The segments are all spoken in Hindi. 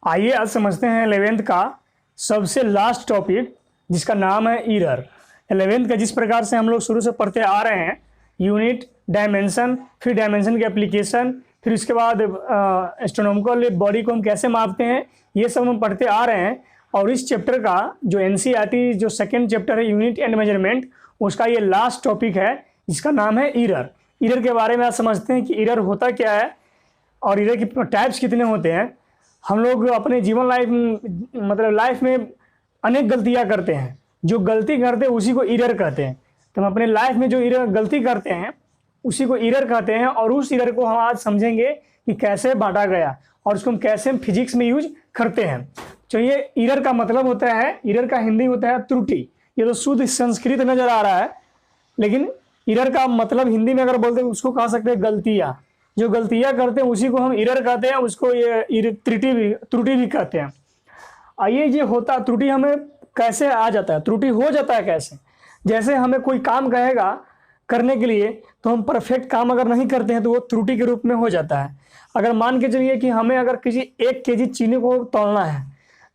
आइए आज समझते हैं 11th का सबसे लास्ट टॉपिक जिसका नाम है ईरर। 11th का जिस प्रकार से हम लोग शुरू से पढ़ते आ रहे हैं, यूनिट, डायमेंशन, फिर डायमेंशन की एप्लीकेशन, फिर उसके बाद एस्ट्रोनॉमिकल बॉडी को हम कैसे मापते हैं, ये सब हम पढ़ते आ रहे हैं। और इस चैप्टर का जो एनसीईआरटी जो सेकेंड चैप्टर है यूनिट एंड मेजरमेंट, उसका ये लास्ट टॉपिक है जिसका नाम है ईरर। ईरर के बारे में आज समझते हैं कि ईरर होता क्या है और ईरर की टाइप्स कितने होते हैं। हम लोग अपने जीवन लाइफ में अनेक गलतियां करते हैं, जो गलती करते हैं उसी को ईरर कहते हैं। तो हम अपने लाइफ में जो ईरर गलती करते हैं उसी को ईरर कहते हैं, और उस ईरर को हम आज समझेंगे कि कैसे बांटा गया और उसको हम कैसे फिजिक्स में यूज करते हैं। तो ये ईरर का मतलब होता है, ईरर का हिंदी होता है त्रुटि। ये तो शुद्ध संस्कृत नजर आ रहा है, लेकिन ईरर का मतलब हिंदी में अगर बोलते हैं उसको कह सकते हैं गलतियां। जो गलतियां करते हैं उसी को हम ईरर कहते हैं, उसको ये त्रुटि भी कहते हैं। आइए, ये होता त्रुटि हमें कैसे आ जाता है, त्रुटि हो जाता है कैसे। जैसे हमें कोई काम कहेगा करने के लिए, तो हम परफेक्ट काम अगर नहीं करते हैं तो वो त्रुटि के रूप में हो जाता है। अगर मान के चलिए कि हमें अगर किसी 1 केजी चीनी को तौलना है,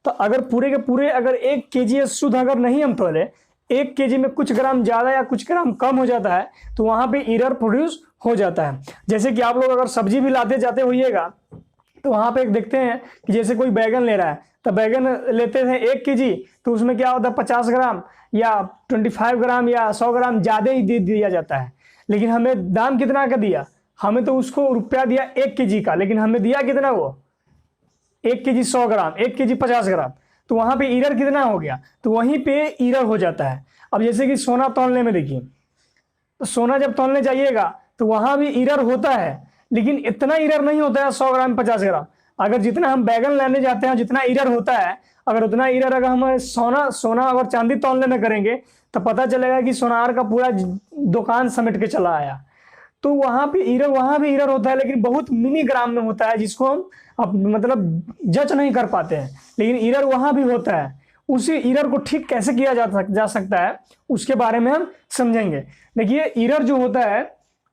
तो अगर पूरे के पूरे अगर 1 केजी शुद्ध अगर नहीं हम तोले, 1 केजी में कुछ ग्राम ज़्यादा या कुछ ग्राम कम हो जाता है, तो वहाँ पे ईरर प्रोड्यूस हो जाता है। जैसे कि आप लोग अगर सब्जी भी लाते जाते होइएगा, तो वहाँ पे एक देखते हैं कि जैसे कोई बैगन ले रहा है, तो बैगन लेते थे 1 केजी, तो उसमें क्या होता है 50 ग्राम या 25 ग्राम या 100 ग्राम ज़्यादा ही दे दिया जाता है। लेकिन हमें दाम कितना का दिया, हमें तो उसको रुपया दिया 1 केजी का, लेकिन हमें दिया कितना, वो 1 केजी 100 ग्राम, 1 केजी 50 ग्राम। तो वहाँ पे ईरर कितना हो गया, तो वहीं पे ईरर हो जाता है। अब जैसे कि सोना तौलने में देखिए, तो सोना जब तौलने जाइएगा तो वहाँ भी ईरर होता है, लेकिन इतना ईरर नहीं होता है 100 ग्राम 50 ग्राम। अगर जितना हम बैगन लेने जाते हैं जितना ईरर होता है, अगर उतना ईरर अगर हम सोना अगर चांदी तौलने में करेंगे, तो पता चलेगा कि सोनार का पूरा दुकान समेट के चला आया। तो वहाँ भी ईरर होता है, लेकिन बहुत मिनी ग्राम में होता है, जिसको हम जज नहीं कर पाते हैं, लेकिन ईरर वहाँ भी होता है। उसी ईरर को ठीक कैसे किया जा सकता है उसके बारे में हम समझेंगे। देखिए, ईरर जो होता है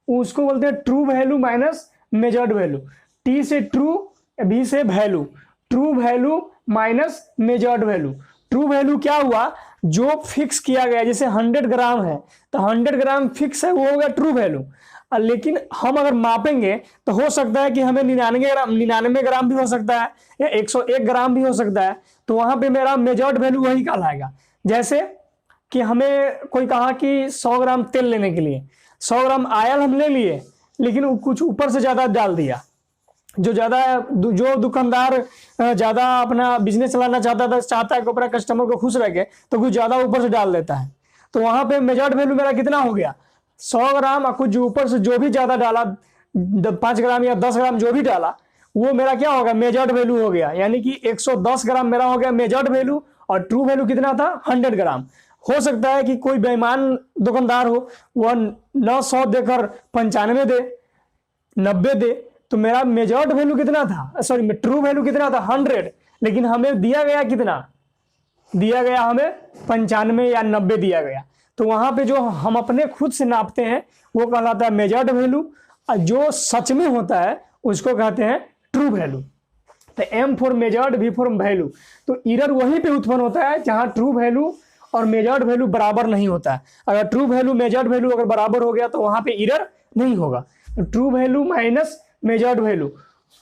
उसको बोलते हैं true value minus measured value. T से ट्रू, बी से value, true value minus measured value. True value क्या हुआ, जो फिक्स किया गया, जैसे 100 ग्राम है तो 100 ग्राम फिक्स है, वो हो गया ट्रू वैल्यू। लेकिन हम अगर मापेंगे तो हो सकता है कि हमें 99 ग्राम भी हो सकता है या 101 ग्राम भी हो सकता है, तो वहां पे मेरा मेजर्ड वैल्यू वही कहलाएगा। जैसे कि हमें कोई कहा कि 100 ग्राम तेल लेने के लिए 100 ग्राम आयल हम ले लिए, लेकिन वो कुछ ऊपर से ज्यादा डाल दिया। जो दुकानदार ज्यादा अपना बिजनेस चलाना चाहता है कि अपना कस्टमर को खुश रखे, तो कुछ ज्यादा ऊपर से डाल देता है। तो वहां पे मेजर्ड वैल्यू मेरा कितना हो गया, 100 ग्राम, और कुछ ऊपर से जो भी ज्यादा डाला 5 ग्राम या 10 ग्राम जो भी डाला, वो मेरा क्या होगा, मेजर्ड वैल्यू हो गया। यानी कि 110 ग्राम मेरा हो गया मेजर्ड वैल्यू, और ट्रू वैल्यू कितना था 100 ग्राम। हो सकता है कि कोई बेईमान दुकानदार हो, वह न 100 देकर 95 दे, 90 दे, तो मेरा मेजर्ड वैल्यू कितना था, सॉरी ट्रू वैल्यू कितना था 100, लेकिन हमें दिया गया कितना, दिया गया हमें 95 या 90 दिया गया। तो वहां पे जो हम अपने खुद से नापते हैं वो कहलाता है मेजर्ड वैल्यू, और जो सच में होता है उसको कहते हैं ट्रू वैल्यू। तो M for measured, V for value. तो ईरर वहीं पे उत्पन्न होता है जहां ट्रू वैल्यू और मेजर्ड वैल्यू बराबर नहीं होता है। अगर ट्रू वैल्यू मेजर्ड वैल्यू अगर बराबर हो गया तो वहां पे ईरर नहीं होगा। तो true value minus measured value,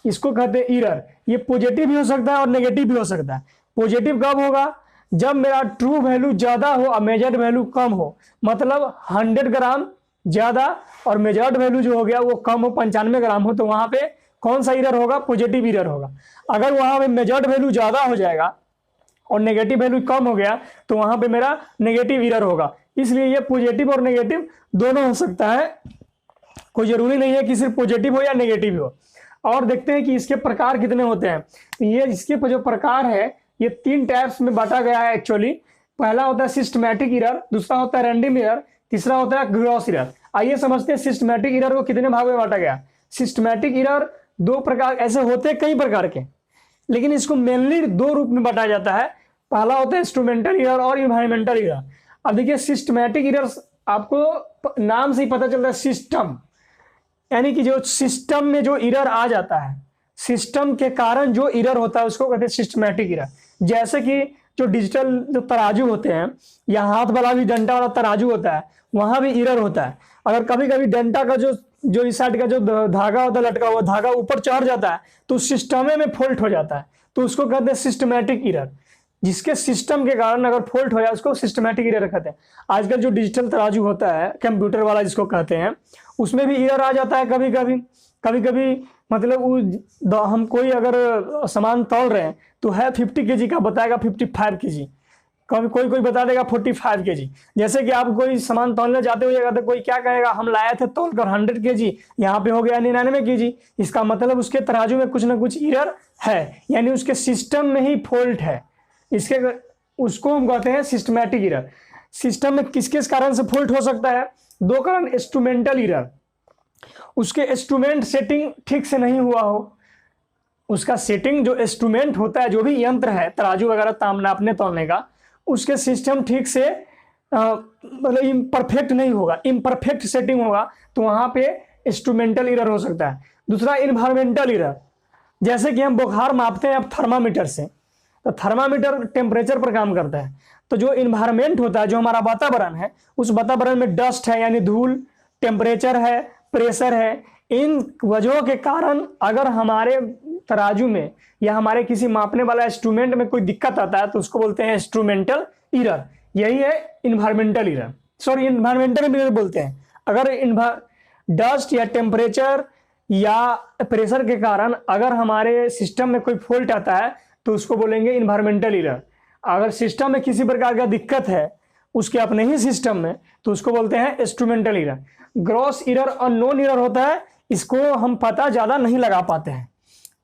इसको कहते हैं ईरर। ये पॉजिटिव भी हो सकता है और नेगेटिव भी हो सकता है। पॉजिटिव कब होगा, जब मेरा ट्रू वैल्यू ज्यादा हो और मेजर्ड वैल्यू कम हो, मतलब 100 ग्राम ज्यादा और मेजर्ड वैल्यू जो हो गया वो कम हो, 95 ग्राम हो, तो वहां पे कौन सा ईरर होगा, पॉजिटिव ईरर होगा। अगर वहां पे मेजर्ड वैल्यू ज्यादा हो जाएगा और नेगेटिव वैल्यू कम हो गया, तो वहां पे मेरा नेगेटिव ईरर होगा। इसलिए ये पॉजिटिव और नेगेटिव दोनों हो सकता है, कोई जरूरी नहीं है कि सिर्फ पॉजिटिव हो या नेगेटिव हो। और देखते हैं कि इसके प्रकार कितने होते हैं। तो ये इसके जो प्रकार है ये 3 टाइप्स में बांटा गया है एक्चुअली। पहला होता है सिस्टमैटिक ईरर, दूसरा होता है रैंडम ईरर, तीसरा होता है ग्रॉस ईरर। आइए समझते हैं सिस्टमैटिक ईरर को कितने भाग में बांटा गया। सिस्टमैटिक ईरर 2 प्रकार ऐसे होते हैं, कई प्रकार के, लेकिन इसको मेनली 2 रूप में बांटा जाता है। पहला होता है इंस्ट्रूमेंटल ईरर और इन्वायरमेंटल ईरर। अब देखिए, सिस्टमैटिक ईरर आपको नाम से ही पता चलता है सिस्टम, यानी कि जो सिस्टम में जो ईरर आ जाता है, सिस्टम के कारण जो एरर होता है उसको कहते हैं सिस्टमैटिक एरर। जैसे कि जो डिजिटल जो तराजू होते हैं या हाथ वाला भी डंडा वाला तराजू होता है, वहां भी एरर होता है। अगर कभी कभी डंडा का जो इस साइड का जो धागा होता है लटका हुआ, धागा ऊपर चढ़ जाता है तो सिस्टम में फॉल्ट हो जाता है, तो उसको कहते हैं सिस्टमैटिक एरर। जिसके सिस्टम के कारण अगर फॉल्ट हो जाए उसको सिस्टमैटिक एरर कहते हैं। आजकल जो डिजिटल तराजू होता है कंप्यूटर वाला जिसको कहते हैं, उसमें भी एरर आ जाता है कभी कभी। मतलब हम कोई अगर सामान तौल रहे हैं तो है 50 kg का, बताएगा 55 kg, कभी कोई बता देगा 45 kg। जैसे कि आप कोई सामान तौलने जाते हो तो कोई क्या कहेगा, हम लाए थे तौल कर 100 kg, यहाँ पे हो गया 99 kg। इसका मतलब उसके तराजू में कुछ ना कुछ एरर है, यानी उसके सिस्टम में ही फॉल्ट है। उसको हम कहते हैं सिस्टमैटिक एरर। सिस्टम में किस किस कारण से फॉल्ट हो सकता है? 2 कारण। इंस्ट्रूमेंटल एरर, उसके इंस्ट्रूमेंट सेटिंग ठीक से नहीं हुआ हो, उसका सेटिंग जो इंस्ट्रूमेंट होता है, जो भी यंत्र है तराजू वगैरह नापने तौलने का, उसके सिस्टम ठीक से मतलब इम्परफेक्ट नहीं होगा, इम्परफेक्ट सेटिंग होगा, तो वहां पे इंस्ट्रूमेंटल एरर हो सकता है। दूसरा इन्वायरमेंटल एरर, जैसे कि हम बुखार मापते हैं अब थर्मामीटर से, तो थर्मामीटर टेम्परेचर पर काम करता है, तो जो इन्वायरमेंट होता है, जो हमारा वातावरण है, उस वातावरण में डस्ट है यानी धूल, टेम्परेचर है, प्रेशर है, इन वजहों के कारण अगर हमारे तराजू में या हमारे किसी मापने वाला इंस्ट्रूमेंट में कोई दिक्कत आता है तो उसको बोलते हैं इंस्ट्रूमेंटल एरर। यही है environmental error, sorry environmental error बोलते हैं। अगर डस्ट या टेम्परेचर या प्रेशर के कारण अगर हमारे सिस्टम में कोई फॉल्ट आता है तो उसको बोलेंगे इन्वायरमेंटल एरर। अगर सिस्टम में किसी प्रकार का दिक्कत है उसके अपने ही सिस्टम में तो उसको बोलते हैं इंस्ट्रूमेंटल एरर। ग्रॉस एरर और नॉन एरर होता है, इसको हम पता ज्यादा नहीं लगा पाते हैं।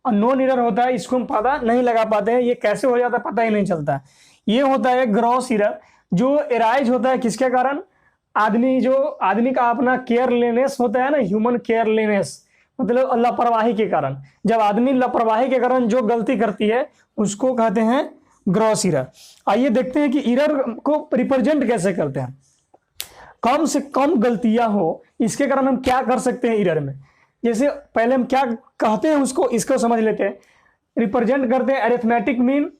और नॉन एरर होता है, इसको हम पता नहीं लगा पाते हैं, ये कैसे हो जाता है पता ही नहीं चलता। ये होता है ग्रॉस एरर, जो एराइज होता है किसके कारण? आदमी का अपना केयरलेनेस होता है ना, ह्यूमन केयरलेनेस, मतलब लापरवाही के कारण। जब आदमी लापरवाही के कारण जो गलती करती है उसको कहते हैं ग्रॉस एरर। आइए देखते हैं कि एरर को रिप्रेजेंट कैसे करते हैं। कम से कम गलतियां हो, इसके कारण हम क्या कर सकते हैं एरर में। जैसे पहले हम क्या कहते हैं इसको समझ लेते हैं। रिप्रेजेंट करते हैं अरिथमेटिक मीन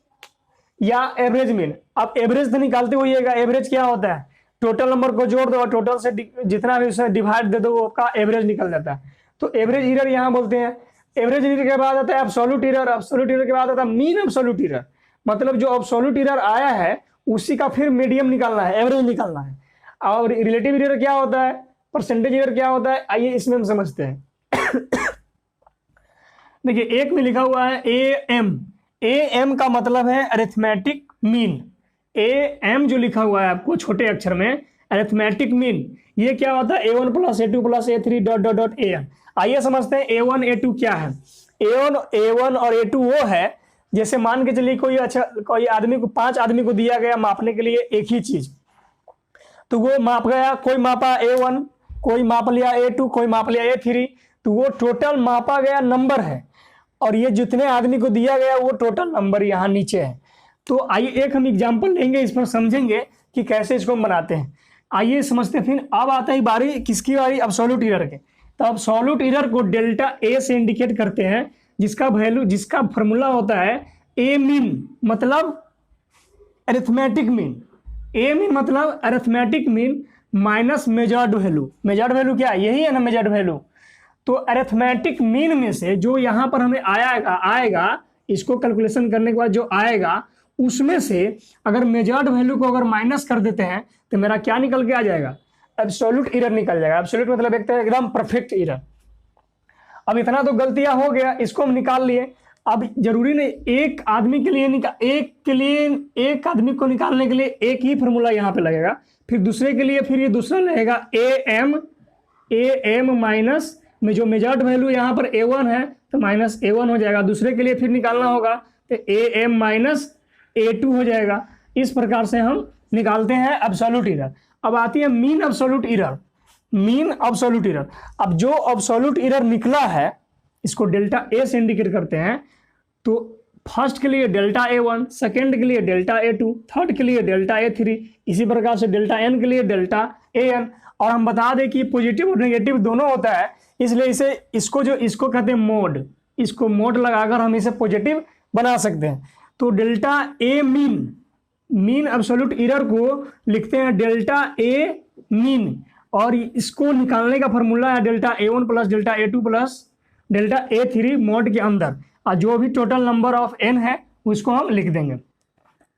या एवरेज मीन। आप एवरेज तो निकालते होइएगा, एवरेज क्या होता है? टोटल नंबर को जोड़ दो और टोटल से जितना भी उसमें डिवाइड दे दो वो आपका एवरेज निकल जाता है। तो एवरेज एरर यहाँ बोलते हैं। एवरेज एरर के बाद आता है एब्सोल्यूट एरर, एब्सोल्यूट एरर के बाद आता है मीन एब्सोल्यूट एरर। मतलब जो एब्सोल्यूट एरर आया है उसी का फिर मीडियम निकालना है, एवरेज निकालना है। और रिलेटिव एरर क्या होता है, परसेंटेज एरर क्या होता है, आइए इसमें हम समझते हैं। देखिए एक में लिखा हुआ है AM। AM का मतलब है अरिथमेटिक मीन। AM जो लिखा हुआ है आपको छोटे अक्षर में, अरिथमेटिक मीन, ये क्या होता है? A1 + A2 + A3 ... AN। आइए समझते हैं A1 A2 क्या है। A1 और A2 वो है, जैसे मान के चलिए कोई आदमी को 5 आदमी को दिया गया मापने के लिए एक ही चीज, तो वो माप गया, कोई मापा A1, कोई माप लिया A2, कोई माप लिया A3, तो वो टोटल मापा गया नंबर है। और ये जितने आदमी को दिया गया वो टोटल नंबर यहाँ नीचे है। तो आइए एक हम एग्जांपल लेंगे, इस पर समझेंगे कि कैसे इसको बनाते हैं। आइए समझते हैं। फिर अब आता है बारी किसकी बारी? एब्सोल्यूट एरर के। तो एब्सोल्यूट एरर को डेल्टा A से इंडिकेट करते हैं, जिसका फॉर्मूला होता है A मीन मतलब अरिथमेटिक मीन। A मीन मतलब arithmetic mean minus measured value. Measured value क्या है? यही है ना मेजर्ड वैल्यू। तो अरिथमेटिक मीन में से जो यहाँ पर हमें आएगा इसको कैलकुलेशन करने के बाद जो आएगा उसमें से अगर मेजर्ड वैल्यू को अगर माइनस कर देते हैं तो मेरा क्या निकल के आ जाएगा? एब्सोल्यूट एरर निकल जाएगा। एब्सोल्यूट मतलब एकदम परफेक्ट एरर। अब इतना तो गलतियां हो गया, इसको हम निकाल लिए। अब जरूरी नहीं एक आदमी के लिए एक आदमी को निकालने के लिए एक ही फॉर्मूला यहाँ पे लगेगा, फिर दूसरे के लिए फिर ये दूसरा लगेगा AM माइनस में जो मेजर्ड वैल्यू यहाँ पर A1 है तो माइनस A1 हो जाएगा। दूसरे के लिए फिर निकालना होगा तो AM माइनस A2 हो जाएगा। इस प्रकार से हम निकालते हैं एब्सोल्यूट एरर। अब आती है mean absolute error. Mean absolute error, अब जो एब्सोल्यूट एरर निकला है इसको डेल्टा A से इंडिकेट करते हैं। तो फर्स्ट के लिए डेल्टा A1, सेकेंड के लिए डेल्टा A2, थर्ड के लिए डेल्टा A3, इसी प्रकार से डेल्टा N के लिए डेल्टा AN। और हम बता दें कि पॉजिटिव और नेगेटिव दोनों होता है, इसलिए इसको कहते हैं मोड। इसको मोड लगाकर हम इसे पॉजिटिव बना सकते हैं। तो delta A mean absolute error को लिखते हैं डेल्टा ए मीन, और इसको निकालने का फॉर्मूला है delta A1 plus delta A2 plus delta A3 mode के अंदर, और जो भी टोटल नंबर ऑफ n है उसको हम लिख देंगे।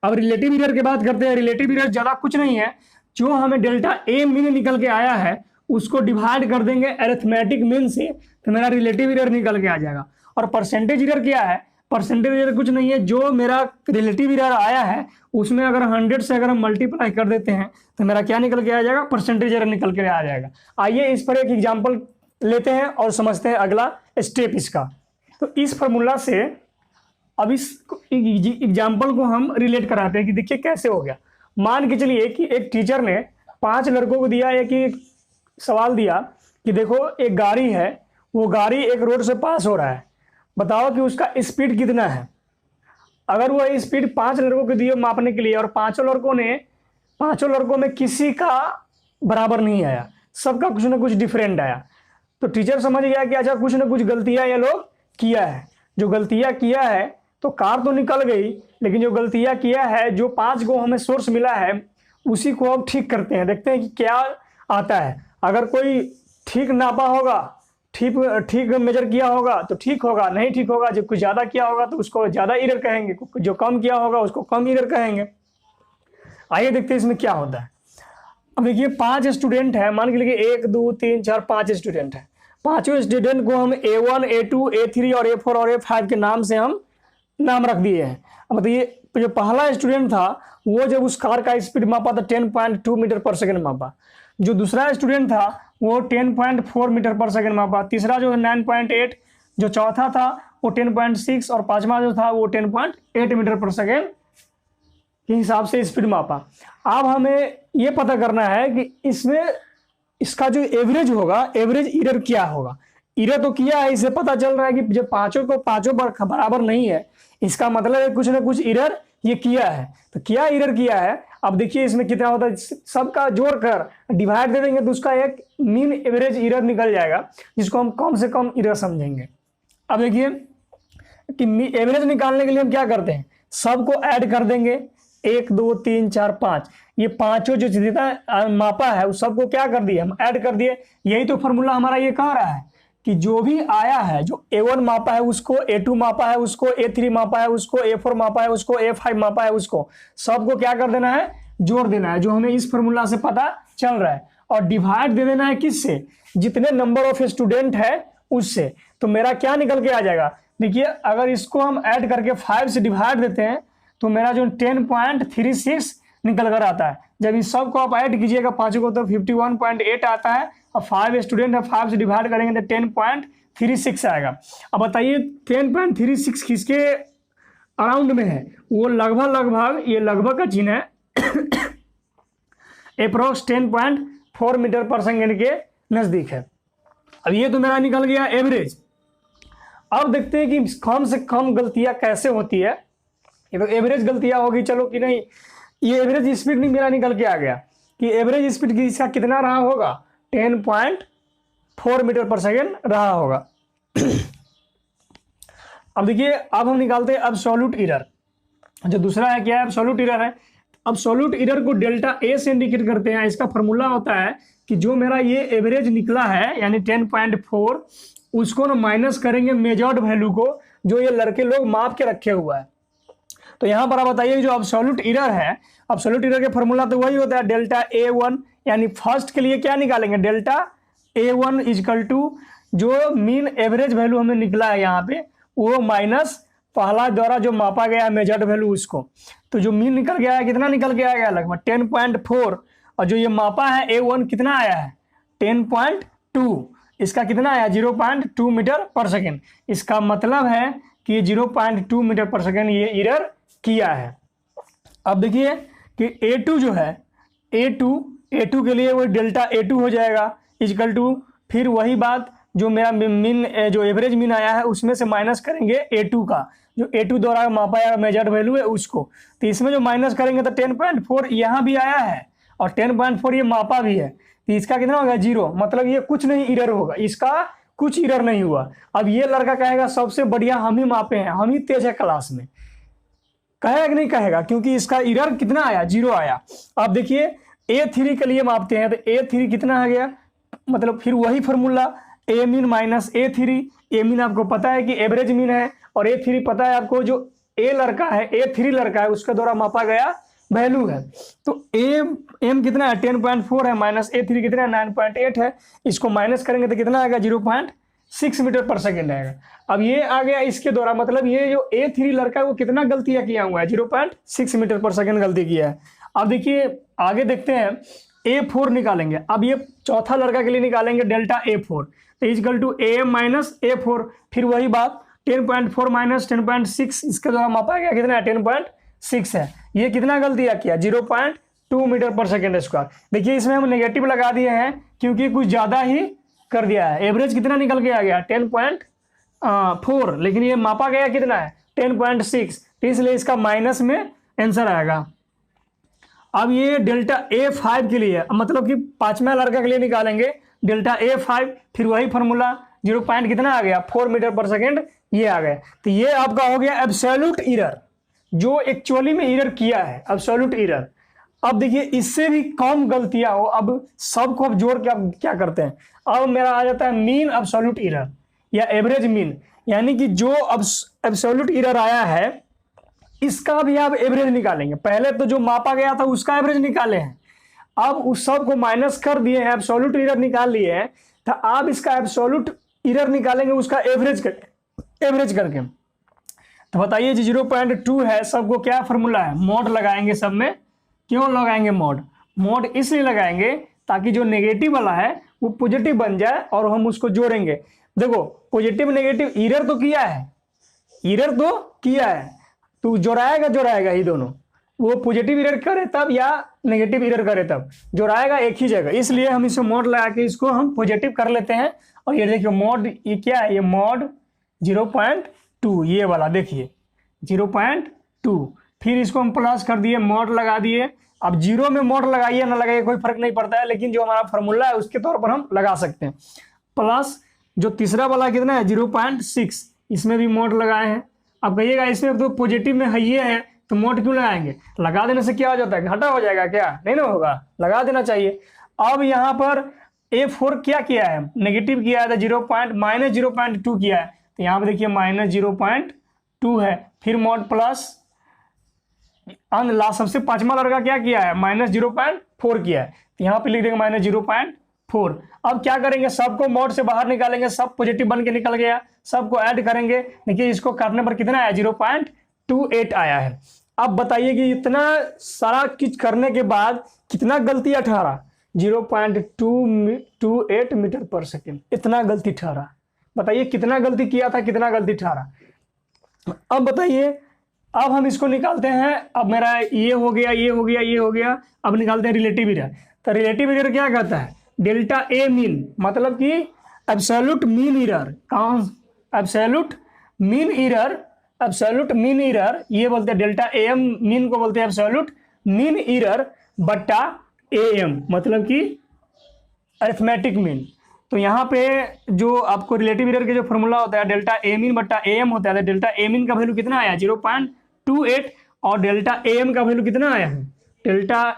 अब रिलेटिव एरर की बात करते हैं। रिलेटिव एरर ज़्यादा कुछ नहीं है, जो हमें डेल्टा ए मीन निकल के आया है उसको डिवाइड कर देंगे अरिथमेटिक मीन से, तो मेरा रिलेटिव एरर निकल के आ जाएगा। और परसेंटेज एरर क्या है? परसेंटेज एरर कुछ नहीं है, जो मेरा रिलेटिव एरर आया है उसमें अगर 100 से अगर हम मल्टीप्लाई कर देते हैं तो मेरा क्या निकल के आ जाएगा? परसेंटेज एरर निकल के आ जाएगा। आइए इस पर एक एग्जाम्पल लेते हैं और समझते हैं अगला स्टेप इसका। तो इस फार्मूला से अब इस एग्जाम्पल को हम रिलेट कराते हैं कि देखिए कैसे हो गया। मान के चलिए कि एक टीचर ने 5 लड़कों को दिया एक सवाल दिया कि देखो एक गाड़ी है, वो गाड़ी एक रोड से पास हो रहा है, बताओ कि उसका स्पीड कितना है। अगर वो स्पीड 5 लड़कों को दिए मापने के लिए और पांचों लड़कों में किसी का बराबर नहीं आया, सबका कुछ ना कुछ डिफरेंट आया, तो टीचर समझ गया कि अच्छा कुछ ना कुछ गलतियां ये लोग किया है। जो गलतियां किया है तो कार तो निकल गई, लेकिन जो गलतियां किया है, जो 5 को हमें सोर्स मिला है उसी को अब ठीक करते हैं, देखते हैं कि क्या आता है। अगर कोई ठीक नापा होगा, ठीक मेजर किया होगा तो ठीक होगा, नहीं ठीक होगा, जब कुछ ज़्यादा किया होगा तो उसको ज़्यादा एरर कहेंगे, जो कम किया होगा उसको कम एरर कहेंगे। आइए देखते हैं इसमें क्या होता है। अब देखिए 5 स्टूडेंट है, मान के लिए 1 2 3 4 5 स्टूडेंट है। पांचों स्टूडेंट को हम A1 A2 A3 और A4 और A5 के नाम से हम नाम रख दिए हैं। अब बताइए जो पहला स्टूडेंट था वो जब उस कार का स्पीड मापा तो 10.2 मीटर पर सेकंड मापा। जो दूसरा स्टूडेंट था वो 10.4 मीटर पर सेकंड मापा। तीसरा जो 9.8, जो चौथा था वो 10.6 और पांचवा जो था वो 10.8 मीटर पर सेकंड के हिसाब से स्पीड मापा। अब हमें ये पता करना है कि इसमें इसका जो एवरेज होगा, एवरेज एरर क्या होगा। एरर तो किया है, इससे पता चल रहा है कि जब पांचों बराबर नहीं है, इसका मतलब है कुछ ना कुछ एरर ये किया है। तो क्या एरर किया है, अब देखिए इसमें कितना होता है, सबका जोड़कर डिवाइड दे देंगे तो उसका एक मीन एवरेज एरर निकल जाएगा, जिसको हम कम से कम एरर समझेंगे। अब देखिए कि एवरेज निकालने के लिए हम क्या करते हैं, सबको ऐड कर देंगे, 1 2 3 4 5, ये पांचों जो जितना मापा है उस सबको क्या कर दिए, हम ऐड कर दिए। यही तो फॉर्मूला हमारा ये कह रहा है कि जो भी आया है, जो A1 मापा है उसको, A2 मापा है उसको, A3 मापा है उसको, A4 मापा है उसको, A5 मापा है उसको, सबको क्या कर देना है, जोड़ देना है, जो हमें इस फॉर्मूला से पता चल रहा है। और डिवाइड दे देना है किससे, जितने नंबर ऑफ स्टूडेंट है उससे। तो मेरा क्या निकल के आ जाएगा, देखिए अगर इसको हम ऐड करके 5 से डिवाइड देते हैं तो मेरा जो 10.36 निकल कर आता है। जब इस सब को आप ऐड कीजिएगा पांचों को तो 51.8 आता है, और 5 स्टूडेंट है, 5 से डिवाइड करेंगे तो 10.36 आएगा। अब बताइए 10.36 किसके अराउंड में है, वो लगभग ये लगभग का चिन्ह है अप्रोक्स 10.4 मीटर पर सेकेंड के नजदीक है। अब ये तो मेरा निकल गया एवरेज। अब देखते हैं कि कम से कम गलतियां कैसे होती है। ये तो एवरेज गलतियां होगी, चलो कि नहीं, ये एवरेज स्पीड नहीं मेरा निकल के आ गया कि एवरेज स्पीड की इसका कितना रहा होगा, 10.4 मीटर पर सेकेंड रहा होगा। अब देखिए अब हम निकालते हैं एब्सोल्यूट एरर। जो दूसरा है क्या है, एब्सोल्यूट एरर है। एब्सोल्यूट एरर को डेल्टा ए से इंडिकेट करते हैं। इसका फॉर्मूला होता है कि जो मेरा ये एवरेज निकला है यानी 10.4, उसको ना माइनस करेंगे मेजर्ड वैल्यू को, जो ये लड़के लोग माप के रखे हुआ है। तो यहाँ पर आप बताइए जो एब्सोल्यूट एरर है, एब्सोल्यूट एरर के फॉर्मूला तो वही होता है डेल्टा A1, यानी फर्स्ट के लिए क्या निकालेंगे, डेल्टा A1 इजकल टू जो मीन एवरेज वैल्यू हमें निकला है यहाँ पे, वो माइनस पहला द्वारा जो मापा गया है मेजर्ड वैल्यू उसको। तो जो मीन निकल गया है, कितना निकल के आया लगभग 10.4, और जो ये मापा है A1 कितना आया है 10.2, इसका कितना आया 0.2 मीटर पर सेकेंड। इसका मतलब है कि ये 0.2 मीटर पर सेकेंड ये एरर किया है। अब देखिए कि A2 जो है, A2 के लिए वो डेल्टा A2 हो जाएगा इजकल टू, फिर वही बात जो मेरा मीन जो एवरेज मीन आया है उसमें से माइनस करेंगे A2 का, जो A2 द्वारा मापा या मेजर्ड वैल्यू है उसको। तो इसमें जो माइनस करेंगे तो 10.4 यहाँ भी आया है और 10.4 ये मापा भी है, तो इसका कितना होगा 0, मतलब ये कुछ नहीं एरर होगा, इसका कुछ एरर नहीं हुआ। अब ये लड़का कहेगा सबसे बढ़िया हम ही मापे हैं, हम ही तेज है क्लास में, कहेगा कि नहीं कहेगा, क्योंकि इसका एरर कितना आया, 0 आया। अब देखिए A3 के लिए मापते हैं तो A3 कितना आ गया, मतलब फिर वही फॉर्मूला ए मीन माइनस A3। ए मीन आपको पता है कि एवरेज मीन है, और A3 पता है आपको जो ए लड़का है, A3 लड़का है, उसके द्वारा मापा गया वैल्यू है। तो एम कितना है 10.4 है, माइनस A3 कितना है 9.8 है, इसको माइनस करेंगे तो कितना आएगा 0.6 मीटर पर सेकेंड आएगा। अब ये आ गया इसके द्वारा, मतलब ये जो A3 लड़का है वो कितना गलतियां किया हुआ है, 0.6 मीटर पर सेकेंड गलती किया है। अब देखिए आगे देखते हैं, A4 निकालेंगे। अब ये चौथा लड़का के लिए निकालेंगे डेल्टा A4, तो is equal to AM minus A4, फिर वही बात 10.4 माइनस 10.6, इसके द्वारा मापा गया कितना है 10.6 है। ये कितना गलतियां किया 0.2 मीटर पर सेकेंड स्क्वायर। देखिए इसमें हम नेगेटिव लगा दिए हैं क्योंकि कुछ ज़्यादा ही कर दिया है। एवरेज कितना निकल के आ गया 10.4, लेकिन ये मापा गया कितना है 10.6, तो इसलिए इसका माइनस में आंसर आएगा। अब ये डेल्टा A5 के लिए, मतलब कि पांचवा लड़का के लिए निकालेंगे डेल्टा A5, फिर वही फॉर्मूला 0 पॉइंट कितना आ गया 4 मीटर पर सेकेंड, ये आ गया। तो ये आपका हो गया एब्सोल्यूट एरर, जो एक्चुअली में एरर किया है, एब्सोल्यूट एरर। अब देखिए इससे भी कम गलतियां हो, अब सबको अब जोड़ के अब क्या करते हैं, अब मेरा आ जाता है मीन एब्सोल्यूट एरर या एवरेज मीन, यानी कि जो अब एब्सोल्यूट एरर आया है इसका भी आप एवरेज निकालेंगे। पहले तो जो मापा गया था उसका एवरेज निकाले हैं, अब उस सब को माइनस कर दिए हैं, एब्सोल्यूट एरर निकाल लिए हैं, तो आप इसका एब्सोल्यूट एरर निकालेंगे उसका एवरेज करके। तो बताइए जी 0.2 है, सबको क्या फॉर्मूला है, मॉड लगाएंगे सब में। क्यों लगाएंगे मॉड, मॉड इसलिए लगाएंगे ताकि जो नेगेटिव वाला है वो पॉजिटिव बन जाए और हम उसको जोड़ेंगे। देखो पॉजिटिव नेगेटिव एरर तो किया है, एरर तो किया है, तो जोड़ाएगा ही दोनों, वो पॉजिटिव एरर करे तब या नेगेटिव एरर करे तब, जोड़ाएगा एक ही जगह। इसलिए हम इसे मॉड लगा के इसको हम पॉजिटिव कर लेते हैं। और ये देखिए मॉड, ये क्या है, ये मॉड 0.2, ये वाला देखिए 0.2, फिर इसको हम प्लस कर दिए, मॉड लगा दिए। अब 0 में मॉड लगाइए ना लगाइए कोई फर्क नहीं पड़ता है, लेकिन जो हमारा फॉर्मूला है उसके तौर पर हम लगा सकते हैं। प्लस जो तीसरा वाला कितना है 0.6, इसमें भी मॉड लगाए हैं। अब कहिएगा इसमें तो पॉजिटिव में है ये है तो मॉड क्यों लगाएंगे, लगा देने से क्या हो जाता है, घाटा हो जाएगा क्या, नहीं ना होगा, लगा देना चाहिए। अब यहाँ पर A4 क्या किया है, नेगेटिव किया है, माइनस 0.2 किया है, तो यहाँ पे देखिए माइनस 0.2 है, फिर मॉड प्लस लास्ट सबसे पांचवा लड़का क्या किया है माइनस 0.4 किया है, तो यहाँ पे लिख देंगे माइनस 0.4। अब क्या करेंगे, सबको मॉड से बाहर निकालेंगे, सब पॉजिटिव बन के निकल गया, सबको ऐड करेंगे। देखिए इसको करने पर कितना आया 0.28 आया है। अब बताइए कि इतना सारा चीज करने के बाद कितना गलती ठहरा, 0.228 मीटर पर सेकेंड, इतना गलती ठहरा। बताइए कितना गलती किया था, कितना गलती ठहरा। अब बताइए, अब हम इसको निकालते हैं। अब मेरा ये हो गया, ये हो गया, ये हो गया, अब निकालते हैं रिलेटिव एरर। तो रिलेटिव एरर क्या कहता है, डेल्टा ए मीन, मतलब कि absolute mean error, absolute mean error, ये बोलते हैं डेल्टा एम मीन को बोलते हैं एब्सोल्यूट मीन एरर बट्टा एम, मतलब कि अरिथमेटिक मीन। तो यहाँ पे जो आपको रिलेटिव एरर के जो फॉर्मूला होता है डेल्टा ए मीन बट्टा एम होता है, डेल्टा ए मीन का वैल्यू कितना आया 0.28 और डेल्टा एम का वैल्यू कितना आया है, डेल्टा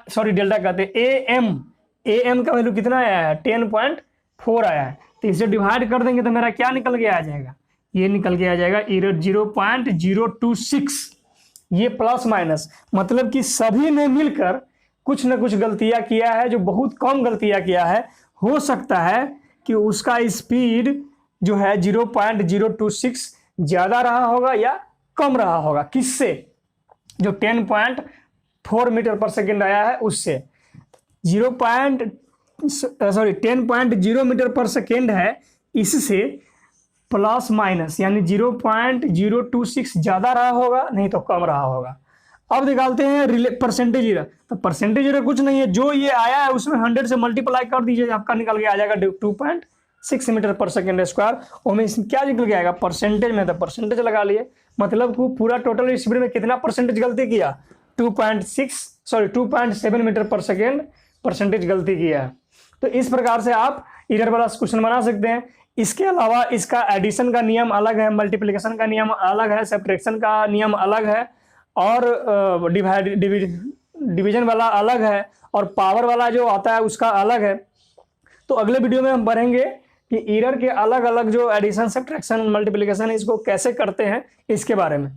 कहते हैं एम का वैल्यू कितना आया है 10.4 आया है। तो इसे डिवाइड कर देंगे तो मेरा क्या निकल के आ जाएगा, ये निकल के आ जाएगा एरर 0.026। ये प्लस माइनस मतलब कि सभी ने मिलकर कुछ न कुछ गलतियां किया है, जो बहुत कम गलतियां किया है। हो सकता है कि उसका स्पीड जो है 0.026 ज़्यादा रहा होगा या कम रहा होगा, किससे, जो 10.4 मीटर पर सेकेंड आया है उससे। 10.0 मीटर पर सेकेंड है, इससे प्लस माइनस यानी 0.026 ज़्यादा रहा होगा, नहीं तो कम रहा होगा। अब निकालते हैं परसेंटेज एरर। तो परसेंटेज एरर कुछ नहीं है, जो ये आया है उसमें 100 से मल्टीप्लाई कर दीजिए, आपका निकल के आ जाएगा 2.6 मीटर पर सेकेंड स्क्वायर। और में क्या निकल के आएगा परसेंटेज में, तो परसेंटेज लगा लिए, मतलब को पूरा टोटल स्पीड में कितना परसेंटेज गलती किया 2.7 मीटर पर सेकेंड परसेंटेज गलती किया है। तो इस प्रकार से आप एरर वाला क्वेश्चन बना सकते हैं। इसके अलावा इसका एडिशन का नियम अलग है, मल्टीप्लिकेशन का नियम अलग है, सब्ट्रैक्शन का नियम अलग है, और डिवीजन वाला अलग है, और पावर वाला जो आता है उसका अलग है। तो अगले वीडियो में हम पढ़ेंगे कि ईरर के अलग अलग जो एडिशन, सब्ट्रैक्शन, मल्टीप्लिकेशन इसको कैसे करते हैं इसके बारे में।